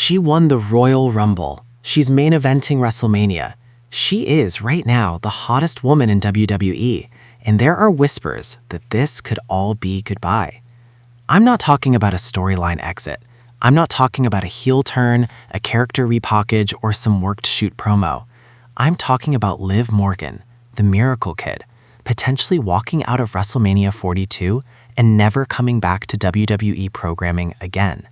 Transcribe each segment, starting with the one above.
She won the Royal Rumble. She's main eventing WrestleMania. She is, right now, the hottest woman in WWE, and there are whispers that this could all be goodbye. I'm not talking about a storyline exit. I'm not talking about a heel turn, a character repackage, or some worked shoot promo. I'm talking about Liv Morgan, the Miracle Kid, potentially walking out of WrestleMania 42 and never coming back to WWE programming again.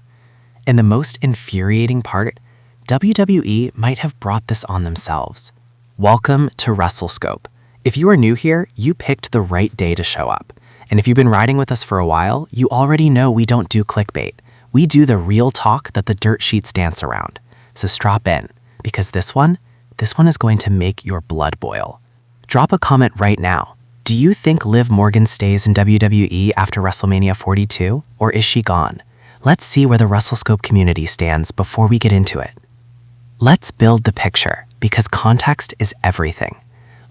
And the most infuriating part, WWE might have brought this on themselves. Welcome to WrestleScope. If you are new here, you picked the right day to show up. And if you've been riding with us for a while, you already know we don't do clickbait. We do the real talk that the dirt sheets dance around. So strap in, because this one is going to make your blood boil. Drop a comment right now. Do you think Liv Morgan stays in WWE after WrestleMania 42, or is she gone? Let's see where the WrestleScope community stands before we get into it. Let's build the picture, because context is everything.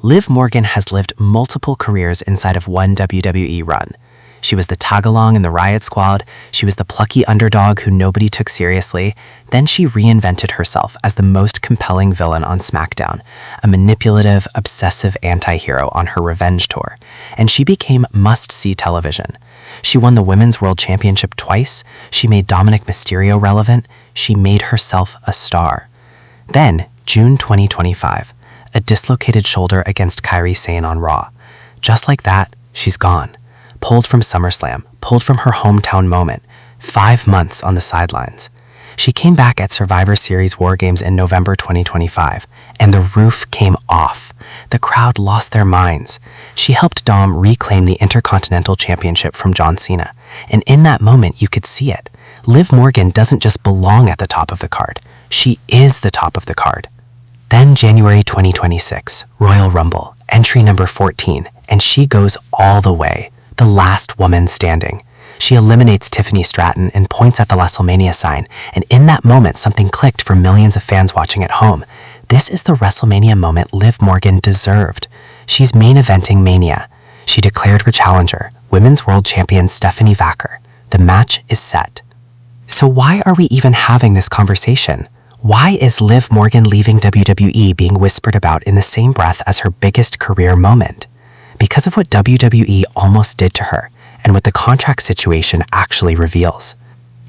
Liv Morgan has lived multiple careers inside of one WWE run. She was the tag-along in the Riot Squad, she was the plucky underdog who nobody took seriously, then she reinvented herself as the most compelling villain on SmackDown, a manipulative, obsessive anti-hero on her revenge tour, and she became must-see television. She won the Women's World Championship twice, she made Dominic Mysterio relevant, she made herself a star. Then, June 2025, a dislocated shoulder against Kairi Sane on Raw. Just like that, she's gone. Pulled from SummerSlam, pulled from her hometown moment, 5 months on the sidelines. She came back at Survivor Series War Games in November 2025, and the roof came off. The crowd lost their minds. She helped Dom reclaim the Intercontinental Championship from John Cena, and in that moment you could see it. Liv Morgan doesn't just belong at the top of the card, she is the top of the card. Then January 2026, Royal Rumble, entry number 14, and she goes all the way. The last woman standing. She eliminates Tiffany Stratton and points at the WrestleMania sign, and in that moment something clicked for millions of fans watching at home. This is the WrestleMania moment Liv Morgan deserved. She's main eventing Mania. She declared her challenger, Women's World Champion Stephanie Vaquer. The match is set. So why are we even having this conversation? Why is Liv Morgan leaving WWE being whispered about in the same breath as her biggest career moment? Because of what WWE almost did to her, and what the contract situation actually reveals.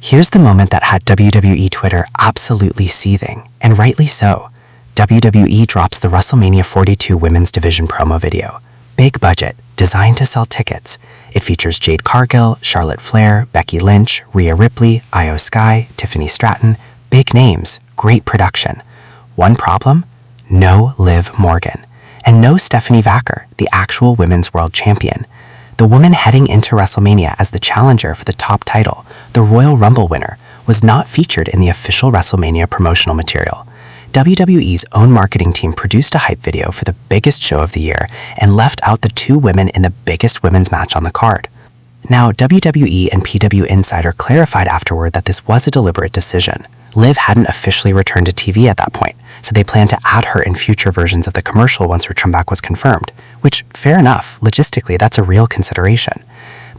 Here's the moment that had WWE Twitter absolutely seething, and rightly so. WWE drops the WrestleMania 42 Women's Division promo video. Big budget, designed to sell tickets. It features Jade Cargill, Charlotte Flair, Becky Lynch, Rhea Ripley, Io Sky, Tiffany Stratton. Big names, great production. One problem? No Liv Morgan. And no Stephanie Vaquer, the actual Women's World Champion. The woman heading into WrestleMania as the challenger for the top title, the Royal Rumble winner, was not featured in the official WrestleMania promotional material. WWE's own marketing team produced a hype video for the biggest show of the year and left out the two women in the biggest women's match on the card. Now, WWE and PW Insider clarified afterward that this was a deliberate decision. Liv hadn't officially returned to TV at that point, so they planned to add her in future versions of the commercial once her comeback was confirmed, which, fair enough, logistically that's a real consideration.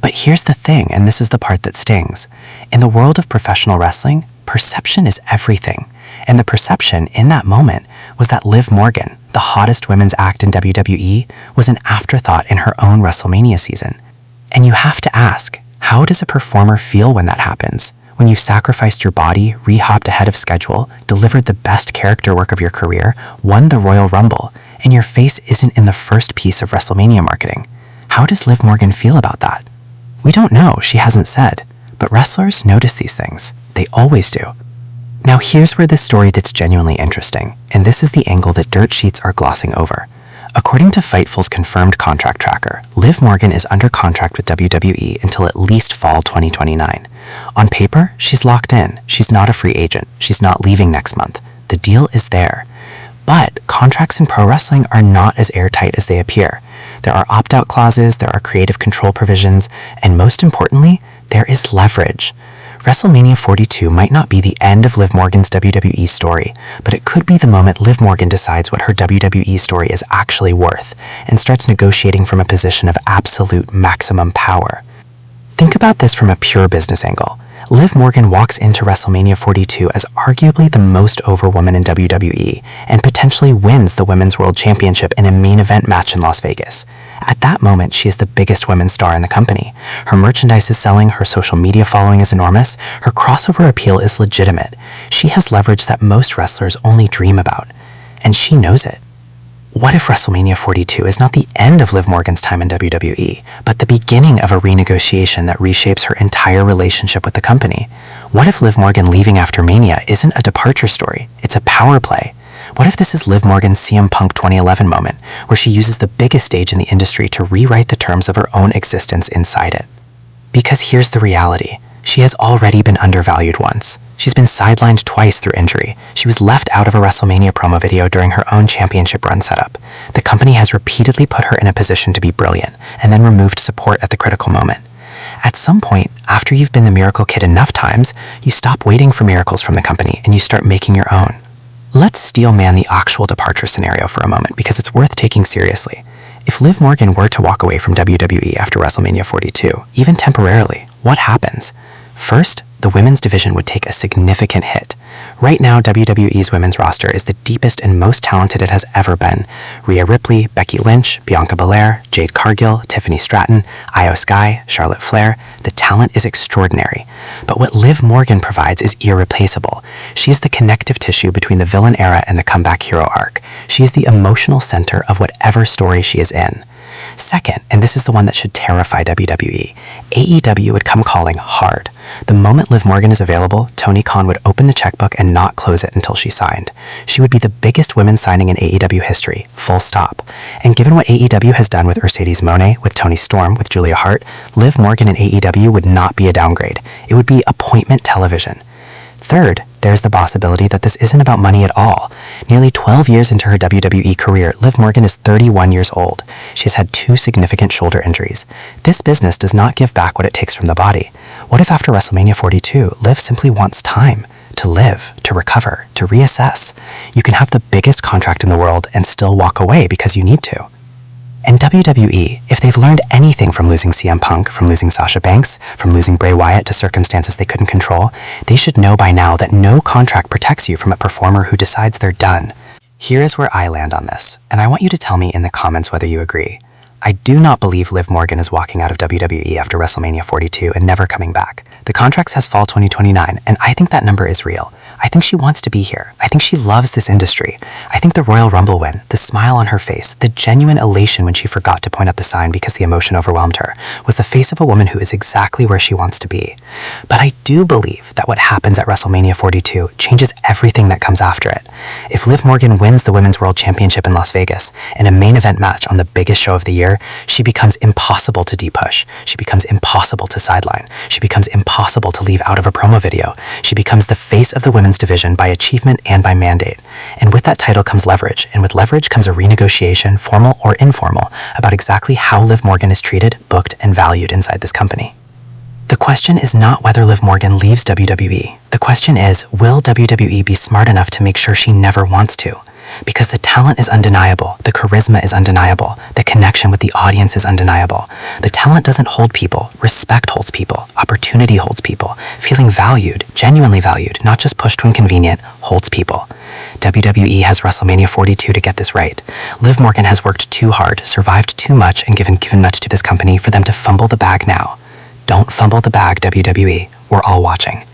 But here's the thing, and this is the part that stings. In the world of professional wrestling, perception is everything, and the perception in that moment was that Liv Morgan, the hottest women's act in WWE, was an afterthought in her own WrestleMania season. And you have to ask, how does a performer feel when that happens? When you've sacrificed your body, re-hopped ahead of schedule, delivered the best character work of your career, won the Royal Rumble, and your face isn't in the first piece of WrestleMania marketing. How does Liv Morgan feel about that? We don't know, she hasn't said, but wrestlers notice these things. They always do. Now here's where this story gets genuinely interesting, and this is the angle that dirt sheets are glossing over. According to Fightful's confirmed contract tracker, Liv Morgan is under contract with WWE until at least fall 2029. On paper, she's locked in. She's not a free agent. She's not leaving next month. The deal is there. But contracts in pro wrestling are not as airtight as they appear. There are opt-out clauses, there are creative control provisions, and most importantly, there is leverage. WrestleMania 42 might not be the end of Liv Morgan's WWE story, but it could be the moment Liv Morgan decides what her WWE story is actually worth and starts negotiating from a position of absolute maximum power. Think about this from a pure business angle. Liv Morgan walks into WrestleMania 42 as arguably the most over woman in WWE and potentially wins the Women's World Championship in a main event match in Las Vegas. At that moment, she is the biggest women's star in the company. Her merchandise is selling, her social media following is enormous, her crossover appeal is legitimate. She has leverage that most wrestlers only dream about, and she knows it. What if WrestleMania 42 is not the end of Liv Morgan's time in WWE, but the beginning of a renegotiation that reshapes her entire relationship with the company? What if Liv Morgan leaving after Mania isn't a departure story, it's a power play? What if this is Liv Morgan's CM Punk 2011 moment, where she uses the biggest stage in the industry to rewrite the terms of her own existence inside it? Because here's the reality. She has already been undervalued once. She's been sidelined twice through injury. She was left out of a WrestleMania promo video during her own championship run setup. The company has repeatedly put her in a position to be brilliant, and then removed support at the critical moment. At some point, after you've been the miracle kid enough times, you stop waiting for miracles from the company and you start making your own. Let's steel man the actual departure scenario for a moment because it's worth taking seriously. If Liv Morgan were to walk away from WWE after WrestleMania 42, even temporarily, what happens? First, the women's division would take a significant hit. Right now, WWE's women's roster is the deepest and most talented it has ever been. Rhea Ripley, Becky Lynch, Bianca Belair, Jade Cargill, Tiffany Stratton, Io Sky, Charlotte Flair. The talent is extraordinary. But what Liv Morgan provides is irreplaceable. She is the connective tissue between the villain era and the comeback hero arc. She is the emotional center of whatever story she is in. Second, and this is the one that should terrify WWE, AEW would come calling hard. The moment Liv Morgan is available, Tony Khan would open the checkbook and not close it until she signed. She would be the biggest women's signing in AEW history, full stop. And given what AEW has done with Mercedes Moné, with Toni Storm, with Julia Hart, Liv Morgan in AEW would not be a downgrade. It would be appointment television. Third, there's the possibility that this isn't about money at all. Nearly 12 years into her WWE career, Liv Morgan is 31 years old. She has had 2 significant shoulder injuries. This business does not give back what it takes from the body. What if after WrestleMania 42, Liv simply wants time to live, to recover, to reassess? You can have the biggest contract in the world and still walk away because you need to. And WWE, if they've learned anything from losing CM Punk, from losing Sasha Banks, from losing Bray Wyatt to circumstances they couldn't control, they should know by now that no contract protects you from a performer who decides they're done. Here is where I land on this, and I want you to tell me in the comments whether you agree. I do not believe Liv Morgan is walking out of WWE after WrestleMania 42 and never coming back. The contract says fall 2029, and I think that number is real. I think she wants to be here. I think she loves this industry. I think the Royal Rumble win, the smile on her face, the genuine elation when she forgot to point out the sign because the emotion overwhelmed her, was the face of a woman who is exactly where she wants to be. But I do believe that what happens at WrestleMania 42 changes everything that comes after it. If Liv Morgan wins the Women's World Championship in Las Vegas in a main event match on the biggest show of the year, she becomes impossible to depush. She becomes impossible to sideline. She becomes impossible to leave out of a promo video. She becomes the face of the women's division by achievement and by mandate. And with that title comes leverage, and with leverage comes a renegotiation, formal or informal, about exactly how Liv Morgan is treated, booked, and valued inside this company. The question is not whether Liv Morgan leaves WWE. The question is, will WWE be smart enough to make sure she never wants to? Because the talent is undeniable, the charisma is undeniable, the connection with the audience is undeniable. The talent doesn't hold people, respect holds people, opportunity holds people, feeling valued, genuinely valued, not just pushed when convenient, holds people. WWE has WrestleMania 42 to get this right. Liv Morgan has worked too hard, survived too much, and given much to this company for them to fumble the bag now. Don't fumble the bag, WWE. We're all watching.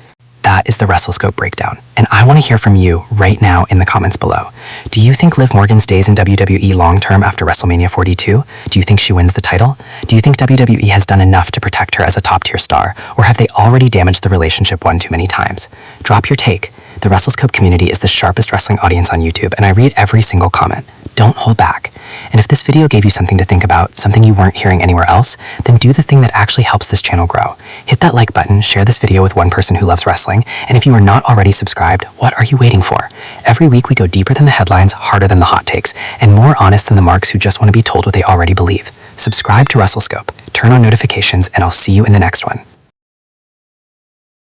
That is the WrestleScope breakdown, and I want to hear from you right now in the comments below. Do you think Liv Morgan stays in WWE long-term after WrestleMania 42? Do you think she wins the title? Do you think WWE has done enough to protect her as a top-tier star, or have they already damaged the relationship one too many times? Drop your take. The WrestleScope community is the sharpest wrestling audience on YouTube, and I read every single comment. Don't hold back. And if this video gave you something to think about, something you weren't hearing anywhere else, then do the thing that actually helps this channel grow. Hit that like button, share this video with one person who loves wrestling, and if you are not already subscribed, what are you waiting for? Every week we go deeper than the headlines, harder than the hot takes, and more honest than the marks who just want to be told what they already believe. Subscribe to WrestleScope, turn on notifications, and I'll see you in the next one.